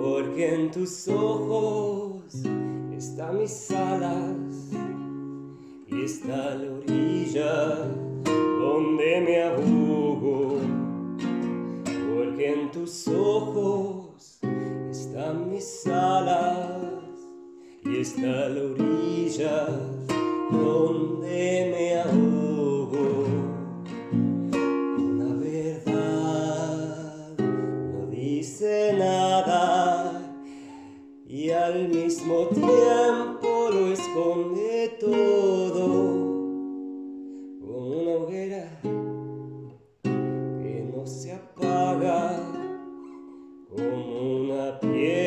porque en tus ojos están mis alas y está la orilla donde me ahogo, porque en tus ojos están mis alas y está la orilla donde me ahogo. Una verdad no dice nada y al mismo tiempo lo esconde todo, como una hoguera que no se apaga, como una piedra